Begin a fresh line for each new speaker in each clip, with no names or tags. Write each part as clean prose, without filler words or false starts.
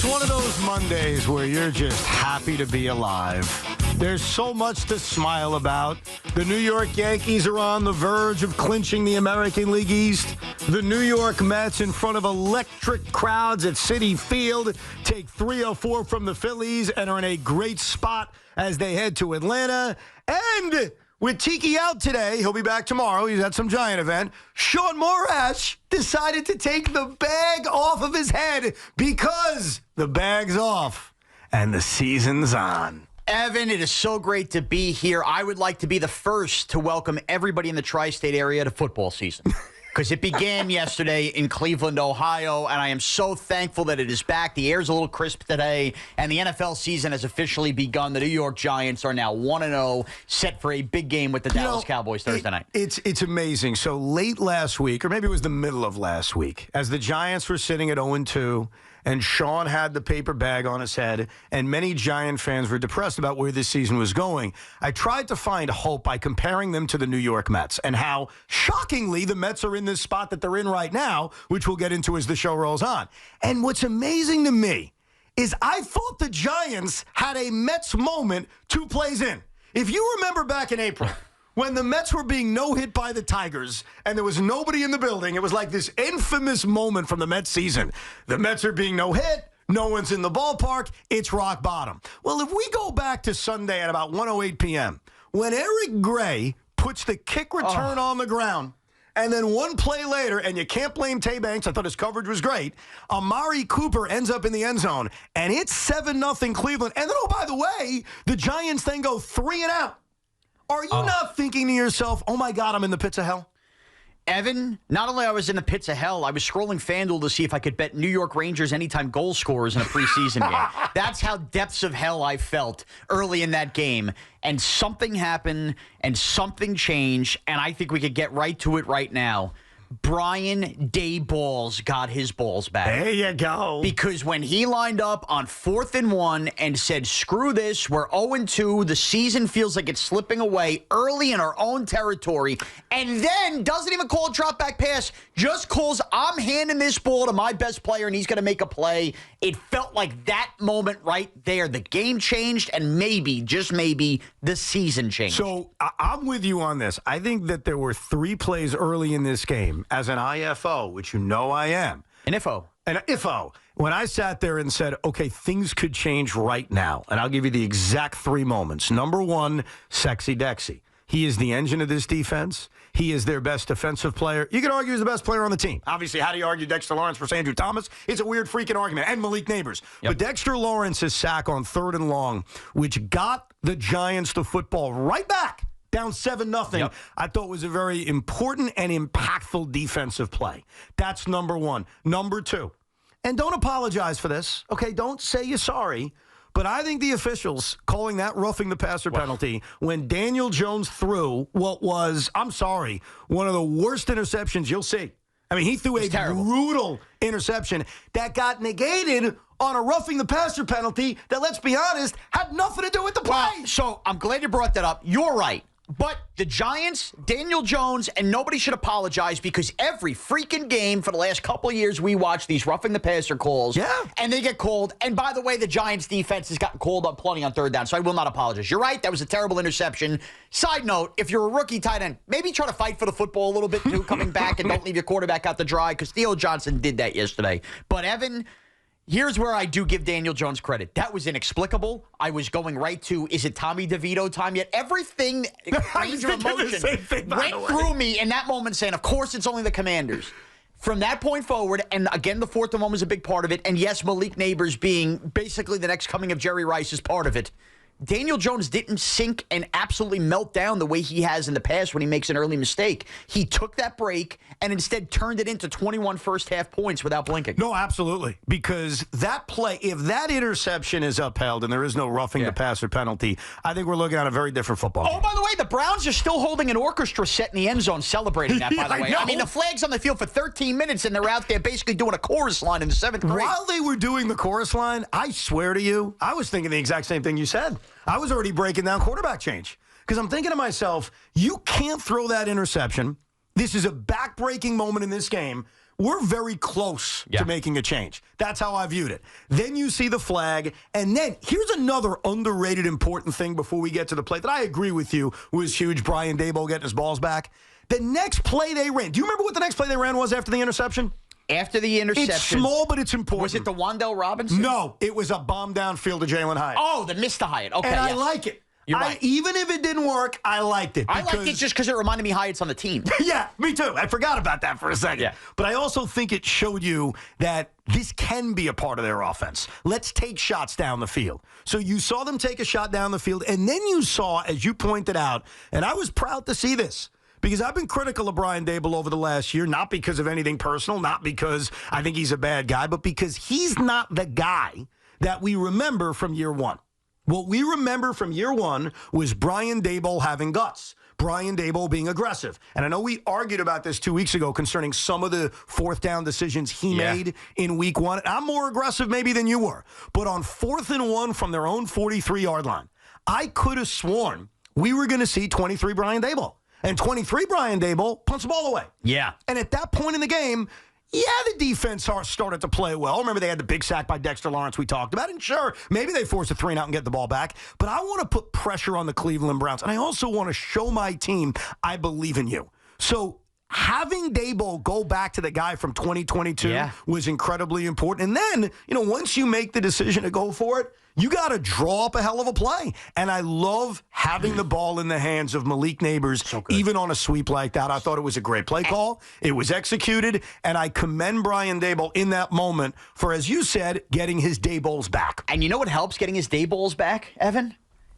It's one of those Mondays where you're just happy to be alive. There's so much to smile about. The New York Yankees are on the verge of clinching the American League East. The New York Mets, in front of electric crowds at Citi Field, take 3 or 4 from the Phillies and are in a great spot as they head to Atlanta. And with Tiki out today, he'll be back tomorrow. He's at some Giant event. Sean Morash decided to take the bag off of his head because the bag's off and the season's on.
Evan, it is so great to be here. I would like to be the first to welcome everybody in the tri-state area to football season because it began yesterday in Cleveland, Ohio, and I am so thankful that it is back. The air's a little crisp today, and the NFL season has officially begun. The New York Giants are now 1-0, set for a big game with the Dallas Cowboys Thursday night.
It's amazing. So late last week, or maybe it was the middle of last week, as the Giants were sitting at 0-2, and Sean had the paper bag on his head, and many Giant fans were depressed about where this season was going. I tried to find hope by comparing them to the New York Mets and how, shockingly, the Mets are in this spot that they're in right now, which we'll get into as the show rolls on. And what's amazing to me is I thought the Giants had a Mets moment 2 plays in. If you remember back in April, when the Mets were being no-hit by the Tigers and there was nobody in the building, it was like this infamous moment from the Mets season. The Mets are being no-hit. No one's in the ballpark. It's rock bottom. Well, if we go back to Sunday at about 1:08 p.m., when Eric Gray puts the kick return on the ground, and then 1 play later, and you can't blame Tay Banks, I thought his coverage was great, Amari Cooper ends up in the end zone, and it's 7-0 Cleveland. And then, oh, by the way, the Giants then go 3 and out. Are you not thinking to yourself, oh, my God, I'm in the pits of hell?
Evan, not only I was in the pits of hell, I was scrolling FanDuel to see if I could bet New York Rangers anytime goal scorers in a preseason game. That's how depths of hell I felt early in that game. And something happened and something changed, and I think we could get right to it right now. Brian Daboll's got his balls back.
There you go.
Because when he lined up on 4th and 1 and said, screw this, we're 0-2, the season feels like it's slipping away early in our own territory, and then doesn't even call a drop back pass, just calls, I'm handing this ball to my best player and he's going to make a play. It felt like that moment right there. The game changed and maybe, just maybe, the season changed.
So I'm with you on this. I think that there were 3 plays early in this game as an IFO, which you know I am.
An IFO.
An IFO. When I sat there and said, okay, things could change right now. And I'll give you the exact 3 moments. Number 1, Sexy Dexy. He is the engine of this defense. He is their best defensive player. You could argue he's the best player on the team. Obviously, how do you argue Dexter Lawrence versus Andrew Thomas? It's a weird freaking argument. And Malik Neighbors. Yep. But Dexter Lawrence's sack on 3rd and long, which got the Giants the football right back, down 7-0,
Yep.
I thought was a very important and impactful defensive play. That's number 1. Number 2, and don't apologize for this, okay? Don't say you're sorry. But I think the officials calling that roughing the passer penalty when Daniel Jones threw what was, I'm sorry, one of the worst interceptions you'll see. I mean, he threw a brutal interception that got negated on a roughing the passer penalty that, let's be honest, had nothing to do with the play.
Well, so I'm glad you brought that up. You're right. But the Giants, Daniel Jones, and nobody should apologize because every freaking game for the last couple of years we watch these roughing the passer calls.
Yeah.
And they get called. And by the way, the Giants defense has gotten called up plenty on 3rd down, so I will not apologize. You're right. That was a terrible interception. Side note, if you're a rookie tight end, maybe try to fight for the football a little bit too, coming back, and don't leave your quarterback out to dry because Theo Johnson did that yesterday. But Evan, here's where I do give Daniel Jones credit. That was inexplicable. I was going right to, is it Tommy DeVito time yet? Everything, range of emotion, went through me in that moment saying, of course it's only the Commanders. From that point forward, and again, the 4th and 1 was a big part of it, and yes, Malik Neighbors being basically the next coming of Jerry Rice is part of it. Daniel Jones didn't sink and absolutely melt down the way he has in the past when he makes an early mistake. He took that break and instead turned it into 21 first-half points without blinking.
No, absolutely. Because that play, if that interception is upheld and there is no roughing the passer penalty, I think we're looking at a very different football game.
Oh, by the way, the Browns are still holding an orchestra set in the end zone celebrating that, by the way. I mean, the flag's on the field for 13 minutes, and they're out there basically doing a chorus line in the 7th grade.
While they were doing the chorus line, I swear to you, I was thinking the exact same thing you said. I was already breaking down quarterback change because I'm thinking to myself, you can't throw that interception. This is a back-breaking moment in this game we're very close to making a change. That's how I viewed it. Then you see the flag, and then here's another underrated important thing before we get to the play that I agree with you was huge, Brian Daboll getting his balls back. The next play they ran, do you remember what the next play they ran was after the interception?
After the interception.
It's small, but it's important.
Was it the Wan'Dale Robinson?
No, it was a bomb downfield to Jalen Hyatt.
Oh, the missed to Hyatt. Okay,
and I like it.
You're right.
Even if it didn't work, I liked it.
I liked it just because it reminded me Hyatt's on the team.
Yeah, me too. I forgot about that for a second.
Yeah.
But I also think it showed you that this can be a part of their offense. Let's take shots down the field. So you saw them take a shot down the field, and then you saw, as you pointed out, and I was proud to see this, because I've been critical of Brian Daboll over the last year, not because of anything personal, not because I think he's a bad guy, but because he's not the guy that we remember from year one. What we remember from year one was Brian Daboll having guts, Brian Daboll being aggressive. And I know we argued about this 2 weeks ago concerning some of the fourth down decisions he made in week one. I'm more aggressive maybe than you were. But on 4th and 1 from their own 43-yard line, I could have sworn we were going to see 23 Brian Daboll. And 23 Brian Daboll punts the ball away.
Yeah.
And at that point in the game, the defense started to play well. Remember, they had the big sack by Dexter Lawrence we talked about. And sure, maybe they forced a 3-and-out and get the ball back. But I want to put pressure on the Cleveland Browns. And I also want to show my team I believe in you. So having Daboll go back to the guy from 2022 was incredibly important. And then, once you make the decision to go for it, you got to draw up a hell of a play. And I love having the ball in the hands of Malik Neighbors, even on a sweep like that. I thought it was a great play call. It was executed. And I commend Brian Daboll in that moment for, as you said, getting his Dabolls back.
And you know what helps getting his Dabolls back, Evan?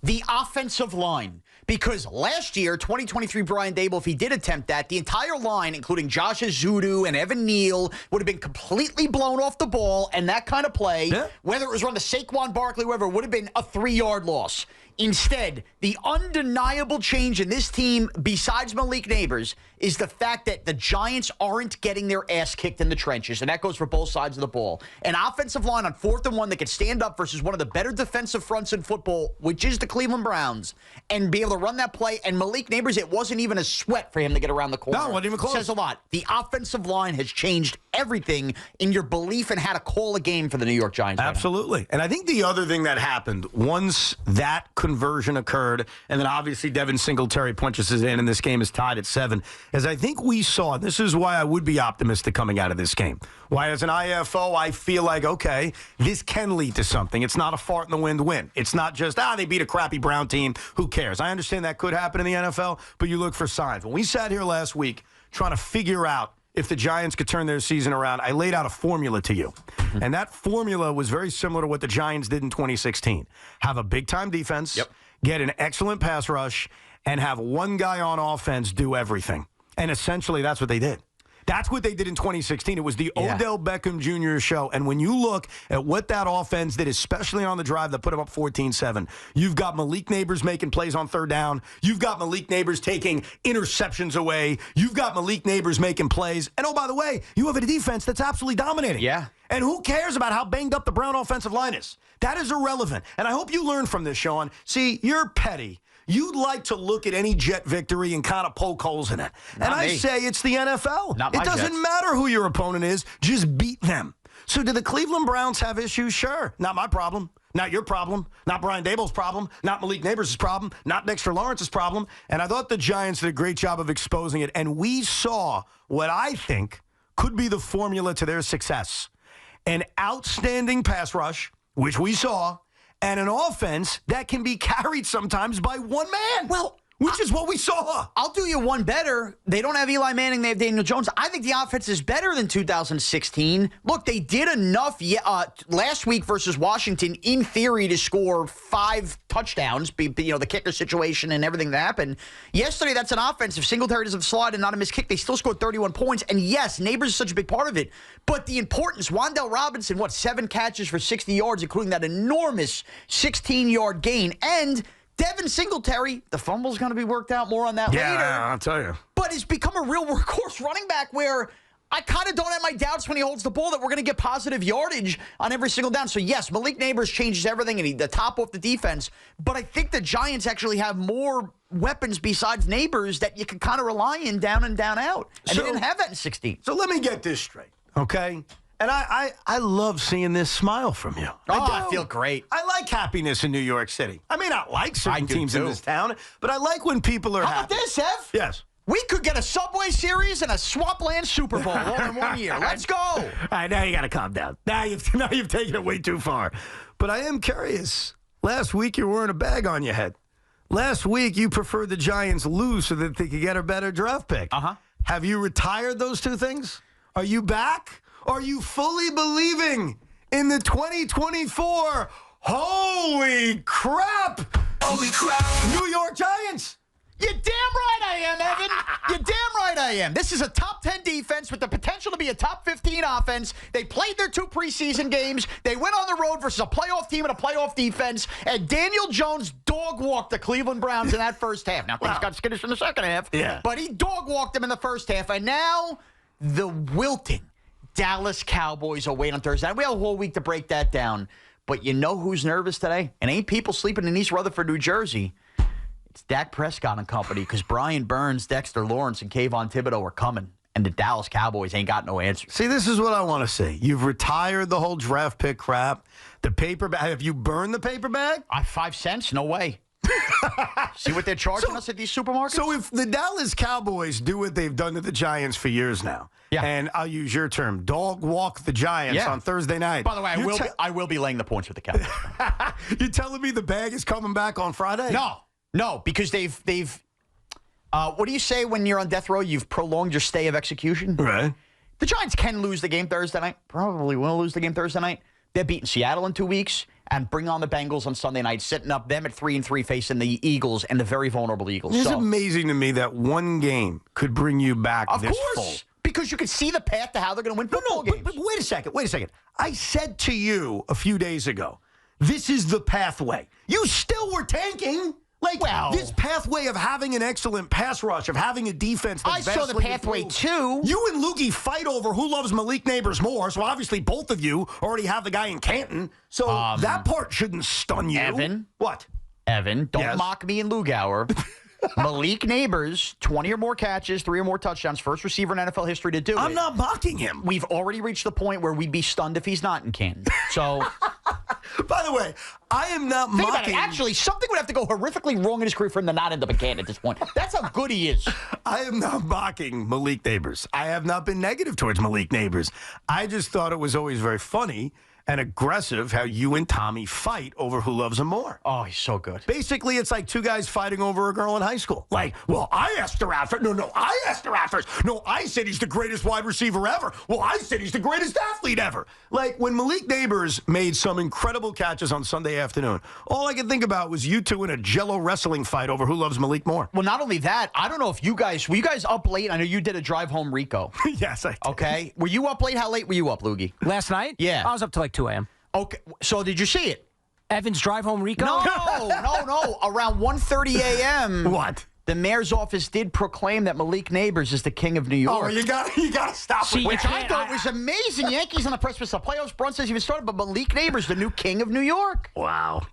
The offensive line. Because last year, 2023 Brian Daboll, if he did attempt that, the entire line, including Josh Azudu and Evan Neal, would have been completely blown off the ball, and that kind of play, whether it was run to Saquon Barkley, whoever, would have been a 3-yard loss. Instead, the undeniable change in this team, besides Malik Neighbors, is the fact that the Giants aren't getting their ass kicked in the trenches, and that goes for both sides of the ball. An offensive line on 4th and 1 that can stand up versus one of the better defensive fronts in football, which is the Cleveland Browns, and be able to run that play. And Malik Neighbors, it wasn't even a sweat for him to get around the corner.
No, it wasn't even close.
Says a lot. The offensive line has changed everything in your belief in how to call a game for the New York Giants.
Absolutely. And I think the other thing that happened once that conversion occurred, and then obviously Devin Singletary punches it in, and this game is tied at 7, is I think we saw, this is why I would be optimistic coming out of this game. Why, as an IFO, I feel like, okay, this can lead to something. It's not a fart in the wind win. It's not just, they beat a crappy Brown team. Who cares? I understand that could happen in the NFL, but you look for signs. When we sat here last week trying to figure out if the Giants could turn their season around, I laid out a formula to you. And that formula was very similar to what the Giants did in 2016. Have a big-time defense, get an excellent pass rush, and have one guy on offense do everything. And essentially, that's what they did. That's what they did in 2016. It was the Odell Beckham Jr. show. And when you look at what that offense did, especially on the drive that put them up 14-7, you've got Malik Neighbors making plays on 3rd down. You've got Malik Neighbors taking interceptions away. You've got Malik Neighbors making plays. And, oh, by the way, you have a defense that's absolutely dominating.
Yeah.
And who cares about how banged up the Brown offensive line is? That is irrelevant. And I hope you learn from this, Sean. See, you're petty. You'd like to look at any Jet victory and kind of poke holes in it.
Not
and
me.
I say it's the NFL.
Not my
It doesn't
Jets.
matter who your opponent is. Just beat them. So do the Cleveland Browns have issues? Sure. Not my problem. Not your problem. Not Brian Daboll's problem. Not Malik Neighbors' problem. Not Dexter Lawrence's problem. And I thought the Giants did a great job of exposing it. And we saw what I think could be the formula to their success. An outstanding pass rush, which we saw, and an offense that can be carried sometimes by one man.
Well,
which is what we saw.
I'll do you one better. They don't have Eli Manning. They have Daniel Jones. I think the offense is better than 2016. Look, they did enough last week versus Washington, in theory, to score 5 touchdowns, the kicker situation and everything that happened. Yesterday, that's an offense. If Singletary doesn't slide and not a missed kick, they still scored 31 points. And yes, Neighbors is such a big part of it. But the importance, Wan'Dale Robinson, 7 catches for 60 yards, including that enormous 16-yard gain. And Devin Singletary, the fumble's going to be worked out, more on that later.
Yeah, I'll tell you.
But it's become a real workhorse running back where I kind of don't have my doubts when he holds the ball that we're going to get positive yardage on every single down. So, yes, Malik Neighbors changes everything, and he's the top off the defense. But I think the Giants actually have more weapons besides Neighbors that you can kind of rely on down and down out. And they didn't have that in 16.
So let me get this straight, okay? And I love seeing this smile from you.
I feel great.
I like happiness in New York City. I may not like certain teams in this town, but I like when people are happy.
How about this, Ev?
Yes.
We could get a Subway Series and a Swampland Super Bowl all in 1 year. Let's go.
All right, now you got to calm down. Now you've taken it way too far. But I am curious. Last week you were wearing a bag on your head. Last week you preferred the Giants lose so that they could get a better draft pick.
Uh-huh.
Have you retired those two things? Are you back? Are you fully believing in the 2024 holy crap New York Giants?
You're damn right I am, Evan. You're damn right I am. This is a top 10 defense with the potential to be a top 15 offense. They played their 2 preseason games. They went on the road versus a playoff team and a playoff defense. And Daniel Jones dog-walked the Cleveland Browns in that first half. Now, things got skittish in the second half.
Yeah.
But he dog-walked them in the first half. And now the wilting Dallas Cowboys are waiting on Thursday. We have a whole week to break that down. But you know who's nervous today? And ain't people sleeping in East Rutherford, New Jersey. It's Dak Prescott and company because Brian Burns, Dexter Lawrence, and Kayvon Thibodeau are coming. And the Dallas Cowboys ain't got no answers.
See, this is what I want to see. You've retired the whole draft pick crap. The paper bag. Have you burned the paper bag?
5 cents? No way. See what they're charging us at these supermarkets?
So if the Dallas Cowboys do what they've done to the Giants for years now, and I'll use your term, dog walk the Giants on Thursday night.
By the way, I will be laying the points with the Cowboys.
You telling me the bag is coming back on Friday?
No, because they've what do you say when you're on death row? You've prolonged your stay of execution.
Right.
The Giants can lose the game Thursday night. Probably will lose the game Thursday night. They're beating Seattle in 2 weeks and bring on the Bengals on Sunday night, setting up them at 3-3 facing the Eagles and the very vulnerable Eagles.
It's amazing to me that one game could bring you back
of
this
course,
full.
Because you can see the path to how they're going to win football games.
But wait a second. I said to you a few days ago, this is the pathway. You still were tanking. This pathway of having an excellent pass rush, of having a defense that's
I saw the pathway, too.
You and Lukey fight over who loves Malik Neighbors more, so obviously both of you already have the guy in Canton, so that part shouldn't stun you.
Evan?
What?
Evan, don't mock me and Lugauer. Malik Neighbors, 20 or more catches, 3 or more touchdowns, first receiver in NFL history to do it.
I'm not mocking him.
We've already reached the point where we'd be stunned if he's not in Canton. So...
By the way, I am not
Think
mocking.
about it. Actually, something would have to go horrifically wrong in his career for him to not end up in Canton at this point. That's how good he is.
I am not mocking Malik Neighbors. I have not been negative towards Malik Neighbors. I just thought it was always very funny and aggressive how you and Tommy fight over who loves him more.
Oh, he's so good.
Basically, it's like two guys fighting over a girl in high school. Like, well, I asked her out first. No, I asked her out first. No, I said he's the greatest wide receiver ever. Well, I said he's the greatest athlete ever. Like, when Malik Neighbors made some incredible catches on Sunday afternoon, all I could think about was you two in a Jell-O wrestling fight over who loves Malik more.
Well, not only that, I don't know if were you guys up late? I know you did a drive home Rico.
Yes, I did.
Okay. Were you up late? How late were you up, Loogie?
Last night?
Yeah.
I was up till like 2 a.m.
Okay. So did you see it?
Evan's drive home Rico?
No. Around 1:30 a.m.
What?
The mayor's office did proclaim that Malik Neighbors is the king of New York.
Oh, you got to stop
See,
with
you
Which
that.
I thought was amazing. Yankees on the precipice of playoffs. Bruns hasn't even started, but Malik Neighbors, the new king of New York.
Wow.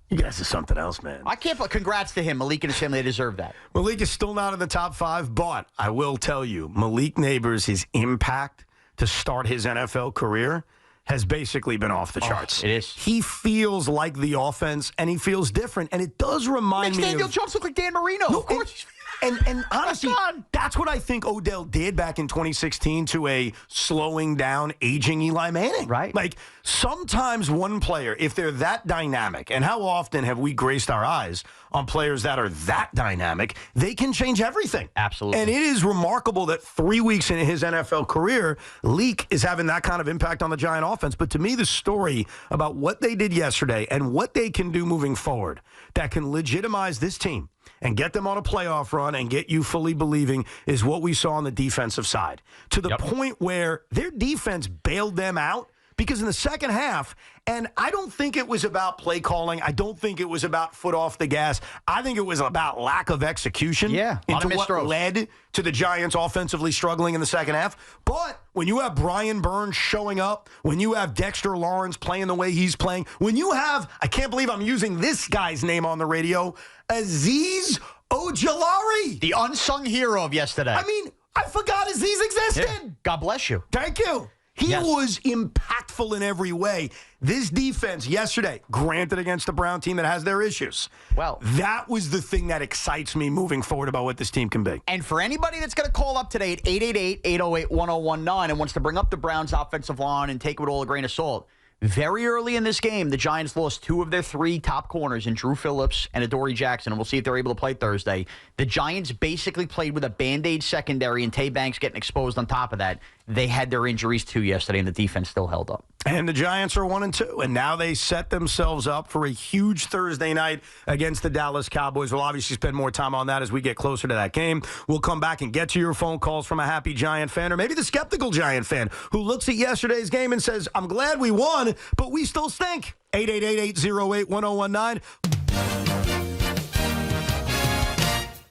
You guys are something else, man.
I can't. Congrats to him, Malik and his family. They deserve that.
Malik is still not in the top 5, but I will tell you, Malik Neighbors, his impact to start his NFL career has basically been off the charts.
It is.
He feels like the offense, and he feels different, and it does remind
Makes
me
Daniel
of...
Jones look like Dan Marino.
No,
of course.
And honestly, that's what I think Odell did back in 2016 to a slowing down, aging Eli Manning.
Right.
Like, sometimes one player, if they're that dynamic, and how often have we graced our eyes on players that are that dynamic, they can change everything.
Absolutely.
And it is remarkable that 3 weeks into his NFL career, Leak is having that kind of impact on the Giant offense. But to me, the story about what they did yesterday and what they can do moving forward that can legitimize this team and get them on a playoff run and get you fully believing is what we saw on the defensive side. To the point where their defense bailed them out because in the second half, and I don't think it was about play calling. I don't think it was about foot off the gas. I think it was about lack of execution into what led to the Giants offensively struggling in the second half. But when you have Brian Burns showing up, when you have Dexter Lawrence playing the way he's playing, when you have, I can't believe I'm using this guy's name on the radio, Azeez Ojulari.
The unsung hero of yesterday.
I mean, I forgot Azeez existed.
Yeah. God bless you.
Thank you. He was impactful in every way. This defense yesterday, granted against the Brown team that has their issues,
well,
that was the thing that excites me moving forward about what this team can be.
And for anybody that's going to call up today at 888-808-1019 and wants to bring up the Browns' offensive line and take it with all a grain of salt, very early in this game, the Giants lost 2 of their 3 top corners in Drew Phillips and Adoree Jackson, and we'll see if they're able to play Thursday. The Giants basically played with a Band-Aid secondary, and Tay Banks getting exposed on top of that. They had their injuries, too, yesterday, and the defense still held up.
And the Giants are 1-2, and now they set themselves up for a huge Thursday night against the Dallas Cowboys. We'll obviously spend more time on that as we get closer to that game. We'll come back and get to your phone calls from a happy Giant fan, or maybe the skeptical Giant fan who looks at yesterday's game and says, I'm glad we won, but we still stink. 888-808-1019.